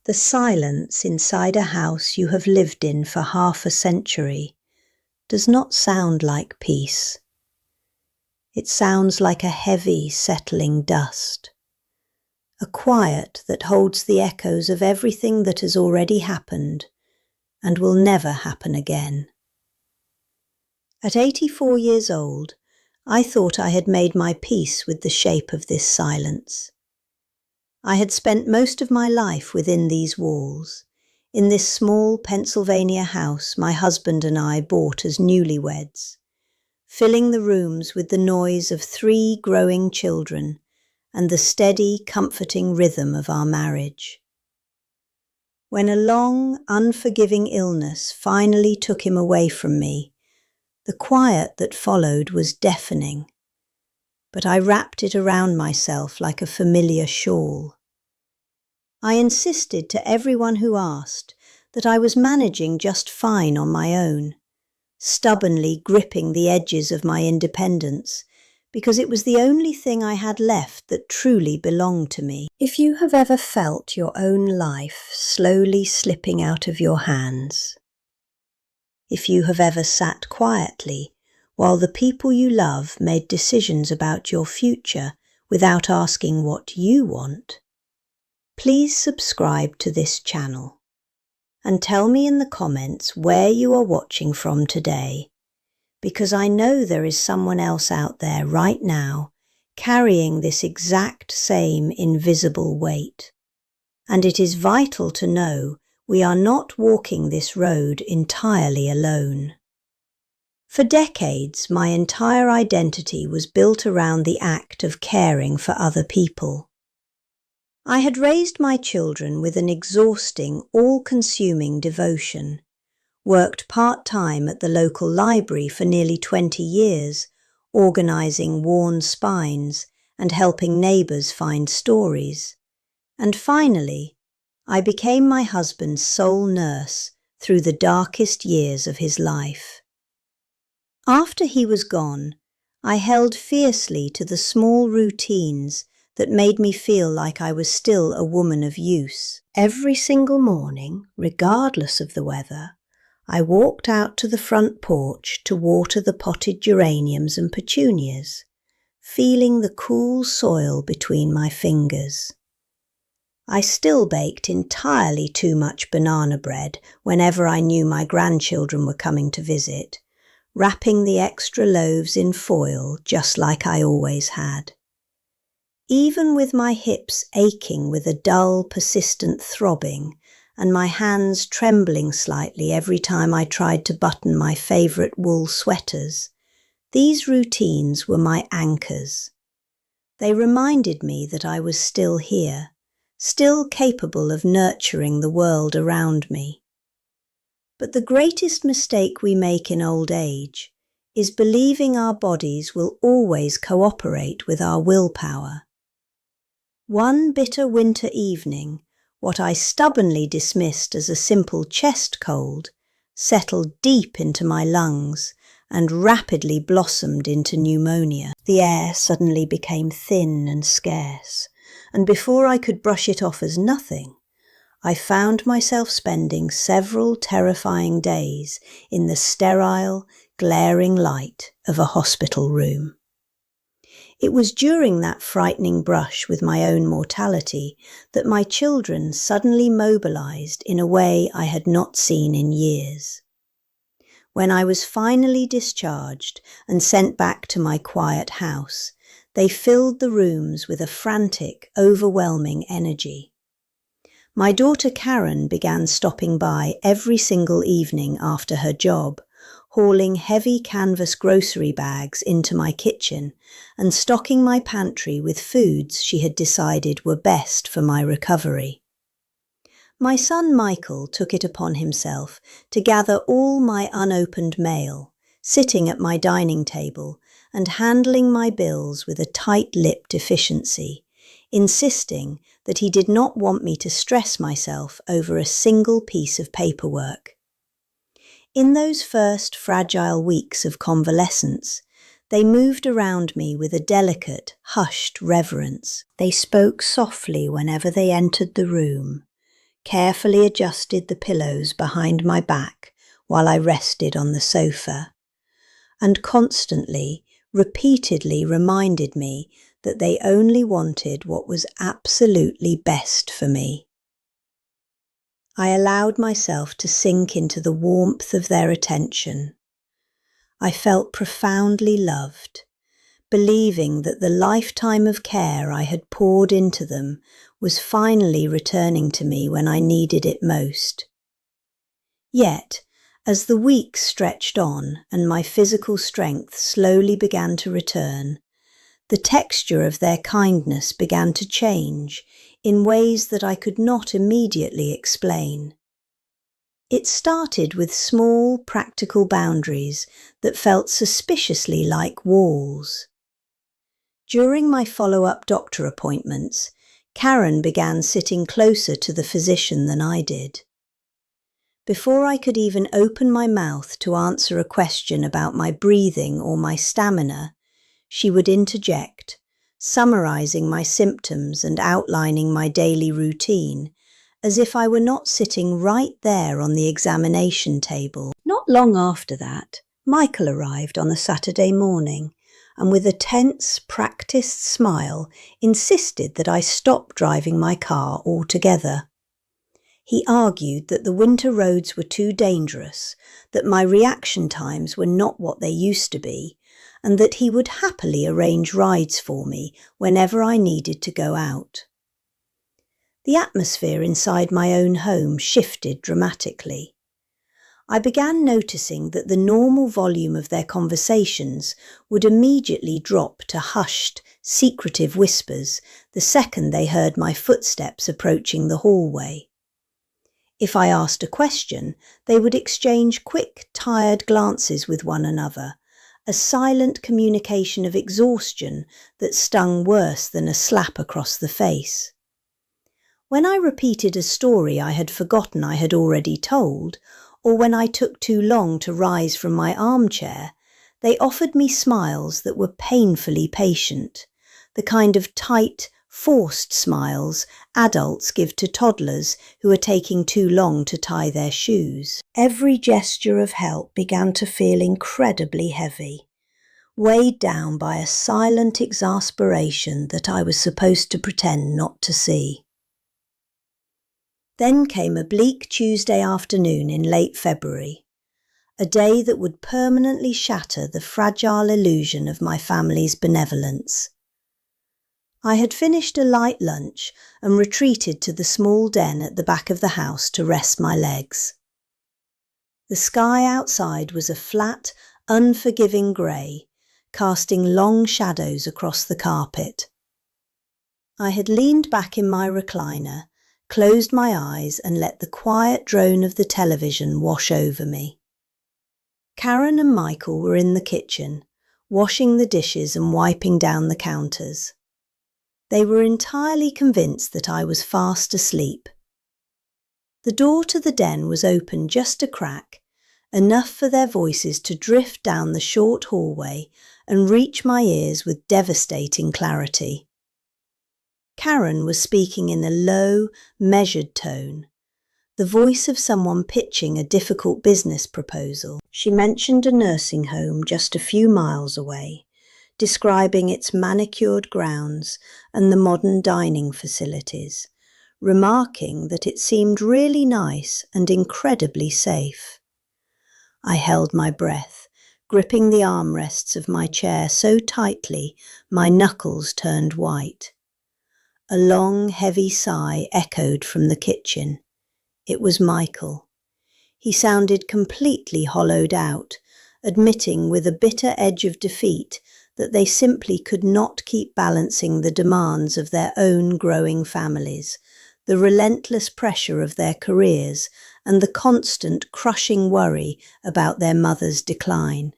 The silence inside a house you have lived in for half a century does not sound like peace. It sounds like a heavy, settling dust, a quiet that holds the echoes of everything that has already happened and will never happen again. At 84 years old, I thought I had made my peace with the shape of this silence. I had spent most of my life within these walls, in this small Pennsylvania house my husband and I bought as newlyweds, filling the rooms with the noise of 3 growing children and the steady, comforting rhythm of our marriage. When a long, unforgiving illness finally took him away from me, the quiet that followed was deafening, but I wrapped it around myself like a familiar shawl. I insisted to everyone who asked that I was managing just fine on my own, stubbornly gripping the edges of my independence, because it was the only thing I had left that truly belonged to me. If you have ever felt your own life slowly slipping out of your hands, if you have ever sat quietly while the people you love made decisions about your future without asking what you want, please subscribe to this channel and tell me in the comments where you are watching from today, because I know there is someone else out there right now carrying this exact same invisible weight. And it is vital to know we are not walking this road entirely alone. For decades, my entire identity was built around the act of caring for other people. I had raised my children with an exhausting, all-consuming devotion, worked part-time at the local library for nearly 20 years, organising worn spines and helping neighbours find stories. And finally, I became my husband's sole nurse through the darkest years of his life. After he was gone, I held fiercely to the small routines that made me feel like I was still a woman of use. Every single morning, regardless of the weather, I walked out to the front porch to water the potted geraniums and petunias, feeling the cool soil between my fingers. I still baked entirely too much banana bread whenever I knew my grandchildren were coming to visit, wrapping the extra loaves in foil just like I always had. Even with my hips aching with a dull, persistent throbbing and my hands trembling slightly every time I tried to button my favourite wool sweaters, these routines were my anchors. They reminded me that I was still here, still capable of nurturing the world around me. But the greatest mistake we make in old age is believing our bodies will always cooperate with our willpower. One bitter winter evening, what I stubbornly dismissed as a simple chest cold settled deep into my lungs and rapidly blossomed into pneumonia. The air suddenly became thin and scarce, and before I could brush it off as nothing, I found myself spending several terrifying days in the sterile, glaring light of a hospital room. It was during that frightening brush with my own mortality that my children suddenly mobilized in a way I had not seen in years. When I was finally discharged and sent back to my quiet house, they filled the rooms with a frantic, overwhelming energy. My daughter Karen began stopping by every single evening after her job, hauling heavy canvas grocery bags into my kitchen and stocking my pantry with foods she had decided were best for my recovery. My son Michael took it upon himself to gather all my unopened mail, sitting at my dining table and handling my bills with a tight-lipped efficiency, insisting that he did not want me to stress myself over a single piece of paperwork. In those first fragile weeks of convalescence, they moved around me with a delicate, hushed reverence. They spoke softly whenever they entered the room, carefully adjusted the pillows behind my back while I rested on the sofa, and constantly, repeatedly reminded me that they only wanted what was absolutely best for me. I allowed myself to sink into the warmth of their attention. I felt profoundly loved, believing that the lifetime of care I had poured into them was finally returning to me when I needed it most. Yet, as the weeks stretched on and my physical strength slowly began to return, the texture of their kindness began to change in ways that I could not immediately explain. It started with small, practical boundaries that felt suspiciously like walls. During my follow-up doctor appointments, Karen began sitting closer to the physician than I did. Before I could even open my mouth to answer a question about my breathing or my stamina, she would interject, summarizing my symptoms and outlining my daily routine, as if I were not sitting right there on the examination table. Not long after that, Michael arrived on a Saturday morning, and with a tense, practiced smile, insisted that I stop driving my car altogether. He argued that the winter roads were too dangerous, that my reaction times were not what they used to be, and that he would happily arrange rides for me whenever I needed to go out. The atmosphere inside my own home shifted dramatically. I began noticing that the normal volume of their conversations would immediately drop to hushed, secretive whispers the second they heard my footsteps approaching the hallway. If I asked a question, they would exchange quick, tired glances with one another, a silent communication of exhaustion that stung worse than a slap across the face. When I repeated a story I had forgotten I had already told, or when I took too long to rise from my armchair, they offered me smiles that were painfully patient, the kind of tight, forced smiles adults give to toddlers who are taking too long to tie their shoes. Every gesture of help began to feel incredibly heavy, weighed down by a silent exasperation that I was supposed to pretend not to see. Then came a bleak Tuesday afternoon in late February, a day that would permanently shatter the fragile illusion of my family's benevolence. I had finished a light lunch and retreated to the small den at the back of the house to rest my legs. The sky outside was a flat, unforgiving grey, casting long shadows across the carpet. I had leaned back in my recliner, closed my eyes and let the quiet drone of the television wash over me. Karen and Michael were in the kitchen, washing the dishes and wiping down the counters. They were entirely convinced that I was fast asleep. The door to the den was open just a crack, enough for their voices to drift down the short hallway and reach my ears with devastating clarity. Karen was speaking in a low, measured tone, the voice of someone pitching a difficult business proposal. She mentioned a nursing home just a few miles away, describing its manicured grounds and the modern dining facilities, remarking that it seemed really nice and incredibly safe. I held my breath, gripping the armrests of my chair so tightly my knuckles turned white. A long, heavy sigh echoed from the kitchen. It was Michael. He sounded completely hollowed out, admitting with a bitter edge of defeat that they simply could not keep balancing the demands of their own growing families, the relentless pressure of their careers, and the constant crushing worry about their mother's decline.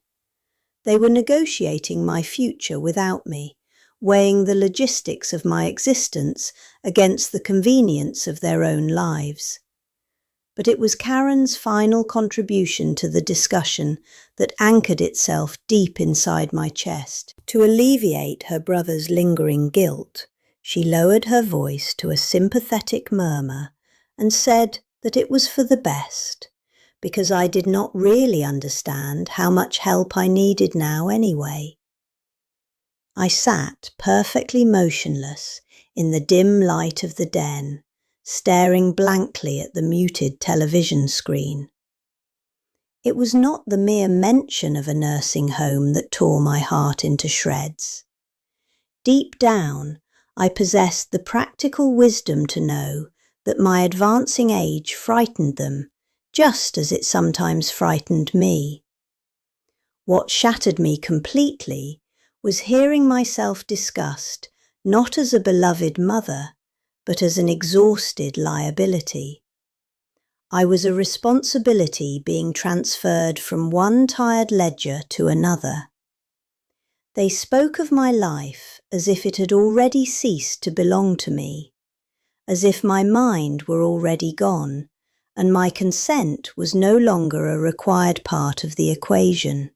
They were negotiating my future without me, weighing the logistics of my existence against the convenience of their own lives. But it was Karen's final contribution to the discussion that anchored itself deep inside my chest. To alleviate her brother's lingering guilt, she lowered her voice to a sympathetic murmur and said that it was for the best, because I did not really understand how much help I needed now anyway. I sat perfectly motionless in the dim light of the den, staring blankly at the muted television screen. It was not the mere mention of a nursing home that tore my heart into shreds. Deep down, I possessed the practical wisdom to know that my advancing age frightened them, just as it sometimes frightened me. What shattered me completely was hearing myself discussed not as a beloved mother, but as an exhausted liability. I was a responsibility being transferred from one tired ledger to another. They spoke of my life as if it had already ceased to belong to me, as if my mind were already gone, and my consent was no longer a required part of the equation.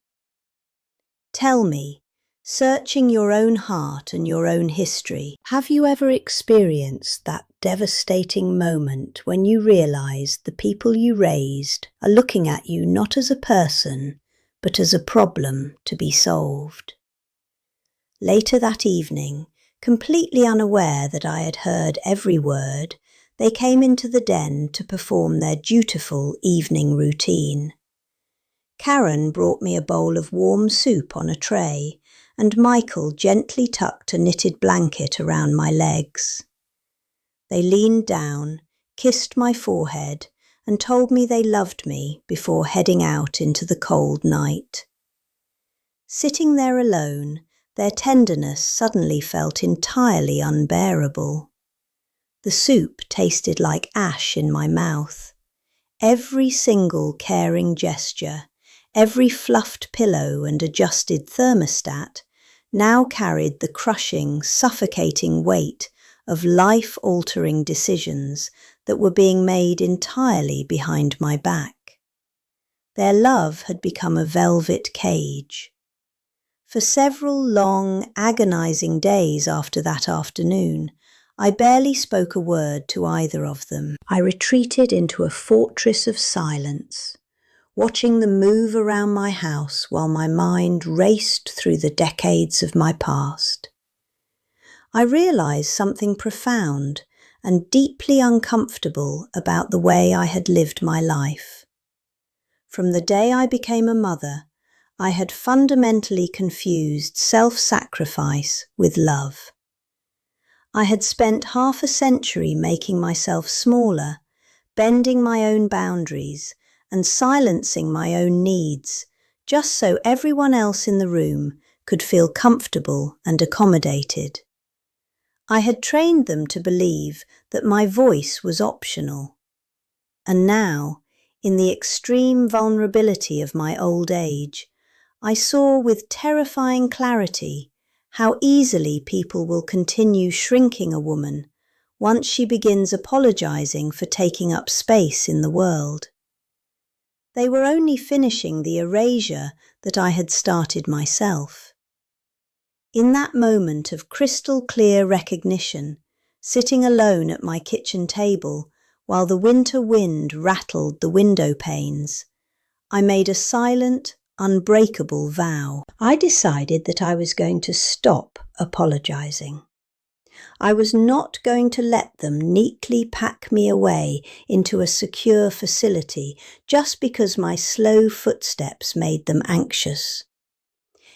Tell me, searching your own heart and your own history, have you ever experienced that devastating moment when you realize the people you raised are looking at you not as a person, but as a problem to be solved? Later that evening, completely unaware that I had heard every word, they came into the den to perform their dutiful evening routine. Karen brought me a bowl of warm soup on a tray, and Michael gently tucked a knitted blanket around my legs. They leaned down, kissed my forehead, and told me they loved me before heading out into the cold night. Sitting there alone, their tenderness suddenly felt entirely unbearable. The soup tasted like ash in my mouth. Every single caring gesture, every fluffed pillow and adjusted thermostat now carried the crushing, suffocating weight of life-altering decisions that were being made entirely behind my back. Their love had become a velvet cage. For several long, agonizing days after that afternoon, I barely spoke a word to either of them. I retreated into a fortress of silence, watching them move around my house while my mind raced through the decades of my past. I realized something profound and deeply uncomfortable about the way I had lived my life. From the day I became a mother, I had fundamentally confused self-sacrifice with love. I had spent half a century making myself smaller, bending my own boundaries, and silencing my own needs, just so everyone else in the room could feel comfortable and accommodated. I had trained them to believe that my voice was optional. And now, in the extreme vulnerability of my old age, I saw with terrifying clarity how easily people will continue shrinking a woman once she begins apologizing for taking up space in the world. They were only finishing the erasure that I had started myself. In that moment of crystal clear recognition, sitting alone at my kitchen table while the winter wind rattled the window panes, I made a silent, unbreakable vow. I decided that I was going to stop apologizing. I was not going to let them neatly pack me away into a secure facility just because my slow footsteps made them anxious.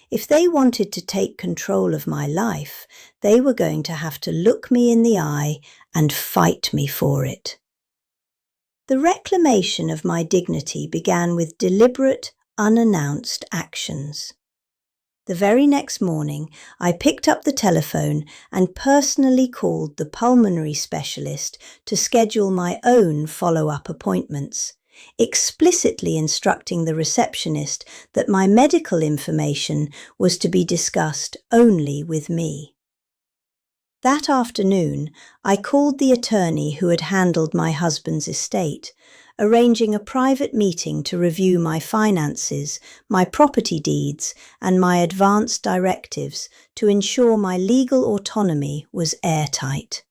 If they wanted to take control of my life, they were going to have to look me in the eye and fight me for it. The reclamation of my dignity began with deliberate, unannounced actions. The very next morning, I picked up the telephone and personally called the pulmonary specialist to schedule my own follow-up appointments, explicitly instructing the receptionist that my medical information was to be discussed only with me. That afternoon, I called the attorney who had handled my husband's estate, arranging a private meeting to review my finances, my property deeds, and my advance directives to ensure my legal autonomy was airtight.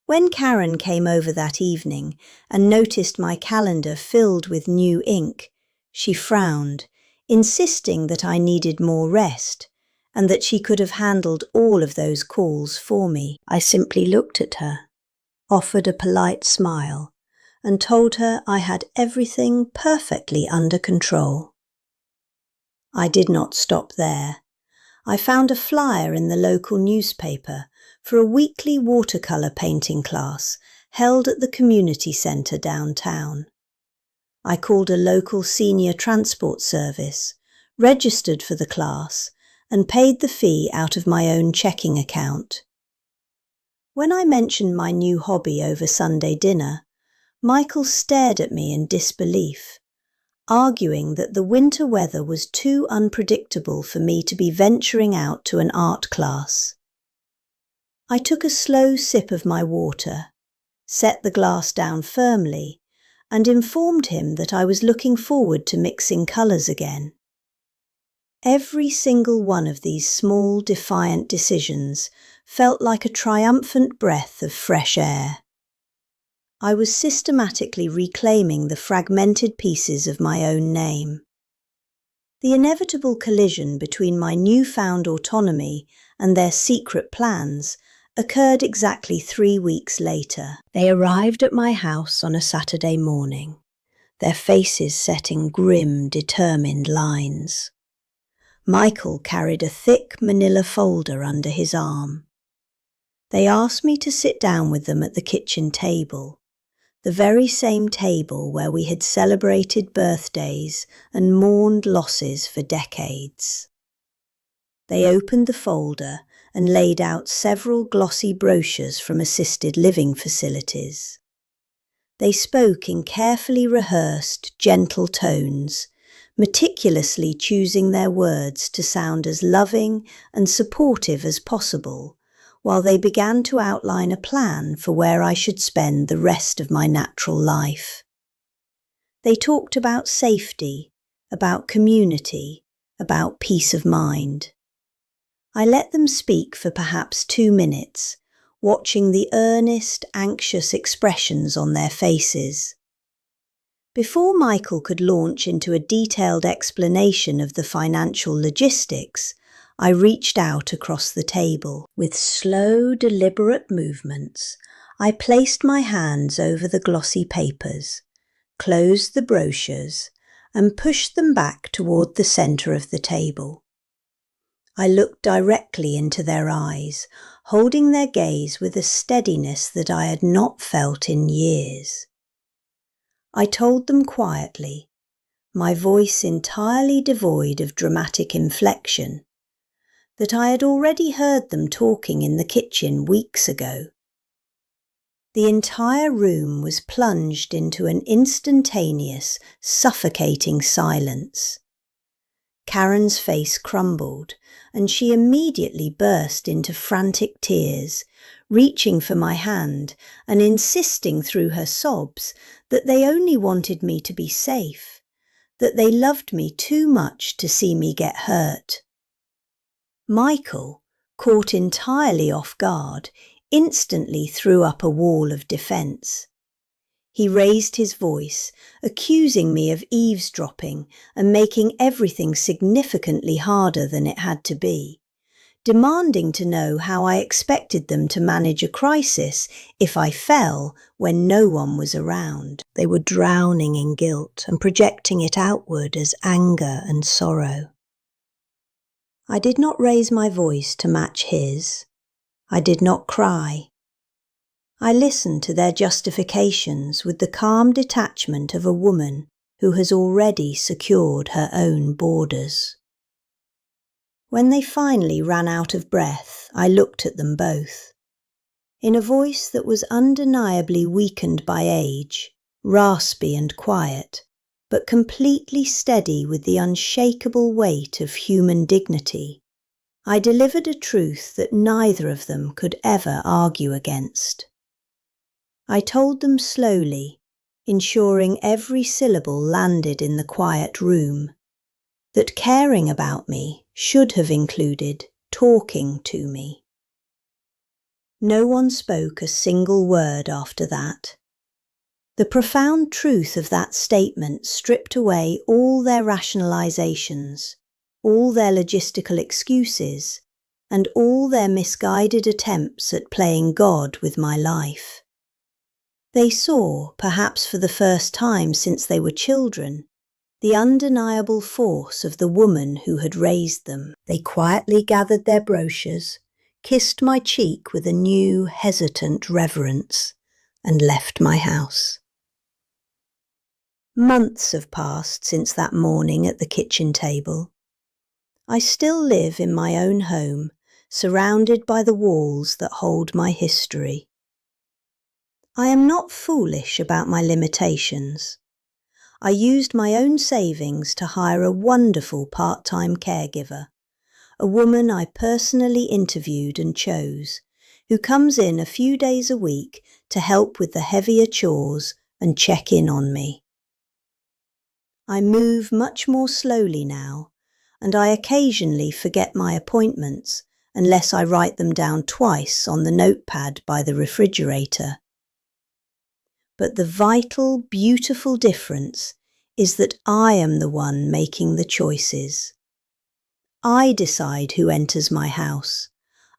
When Karen came over that evening and noticed my calendar filled with new ink, she frowned, insisting that I needed more rest and that she could have handled all of those calls for me. I simply looked at her, offered a polite smile, and told her I had everything perfectly under control. I did not stop there. I found a flyer in the local newspaper for a weekly watercolour painting class held at the community centre downtown. I called a local senior transport service, registered for the class, and paid the fee out of my own checking account. When I mentioned my new hobby over Sunday dinner, Michael stared at me in disbelief, arguing that the winter weather was too unpredictable for me to be venturing out to an art class. I took a slow sip of my water, set the glass down firmly, and informed him that I was looking forward to mixing colours again. Every single one of these small, defiant decisions felt like a triumphant breath of fresh air. I was systematically reclaiming the fragmented pieces of my own name. The inevitable collision between my newfound autonomy and their secret plans occurred exactly 3 weeks later. They arrived at my house on a Saturday morning, their faces set in grim, determined lines. Michael carried a thick manila folder under his arm. They asked me to sit down with them at the kitchen table, the very same table where we had celebrated birthdays and mourned losses for decades. They opened the folder and laid out several glossy brochures from assisted living facilities. They spoke in carefully rehearsed, gentle tones, meticulously choosing their words to sound as loving and supportive as possible, while they began to outline a plan for where I should spend the rest of my natural life. They talked about safety, about community, about peace of mind. I let them speak for perhaps 2 minutes, watching the earnest, anxious expressions on their faces. Before Michael could launch into a detailed explanation of the financial logistics, I reached out across the table. With slow, deliberate movements, I placed my hands over the glossy papers, closed the brochures, and pushed them back toward the centre of the table. I looked directly into their eyes, holding their gaze with a steadiness that I had not felt in years. I told them quietly, my voice entirely devoid of dramatic inflection, that I had already heard them talking in the kitchen weeks ago. The entire room was plunged into an instantaneous, suffocating silence. Karen's face crumbled, and she immediately burst into frantic tears, reaching for my hand and insisting through her sobs that they only wanted me to be safe, that they loved me too much to see me get hurt. Michael, caught entirely off guard, instantly threw up a wall of defence. He raised his voice, accusing me of eavesdropping and making everything significantly harder than it had to be, demanding to know how I expected them to manage a crisis if I fell when no one was around. They were drowning in guilt and projecting it outward as anger and sorrow. I did not raise my voice to match his. I did not cry. I listened to their justifications with the calm detachment of a woman who has already secured her own borders. When they finally ran out of breath, I looked at them both. In a voice that was undeniably weakened by age, raspy and quiet, but completely steady with the unshakable weight of human dignity, I delivered a truth that neither of them could ever argue against. I told them slowly, ensuring every syllable landed in the quiet room, that caring about me should have included talking to me. No one spoke a single word after that. The profound truth of that statement stripped away all their rationalizations, all their logistical excuses, and all their misguided attempts at playing God with my life. They saw, perhaps for the first time since they were children, the undeniable force of the woman who had raised them. They quietly gathered their brochures, kissed my cheek with a new, hesitant reverence, and left my house. Months have passed since that morning at the kitchen table. I still live in my own home, surrounded by the walls that hold my history. I am not foolish about my limitations. I used my own savings to hire a wonderful part-time caregiver, a woman I personally interviewed and chose, who comes in a few days a week to help with the heavier chores and check in on me. I move much more slowly now, and I occasionally forget my appointments unless I write them down twice on the notepad by the refrigerator. But the vital, beautiful difference is that I am the one making the choices. I decide who enters my house.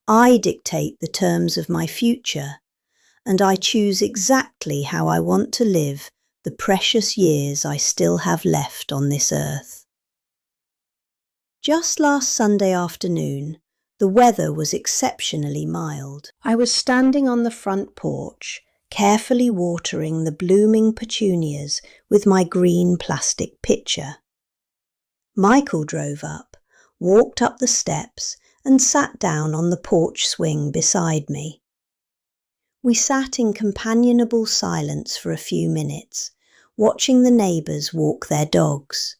I dictate the terms of my future, and I choose exactly how I want to live the precious years I still have left on this earth. Just last Sunday afternoon, the weather was exceptionally mild. I was standing on the front porch, carefully watering the blooming petunias with my green plastic pitcher. Michael drove up, walked up the steps, and sat down on the porch swing beside me. We sat in companionable silence for a few minutes, watching the neighbours walk their dogs.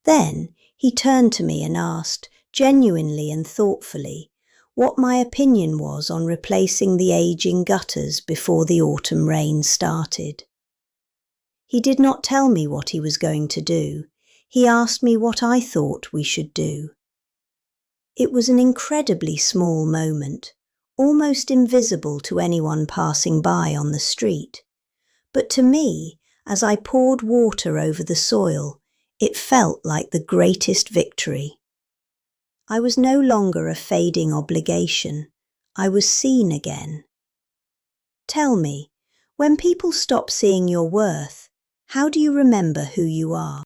Then he turned to me and asked, genuinely and thoughtfully, what my opinion was on replacing the ageing gutters before the autumn rain started. He did not tell me what he was going to do. He asked me what I thought we should do. It was an incredibly small moment, almost invisible to anyone passing by on the street. But to me, as I poured water over the soil, it felt like the greatest victory. I was no longer a fading obligation. I was seen again. Tell me, when people stop seeing your worth, how do you remember who you are?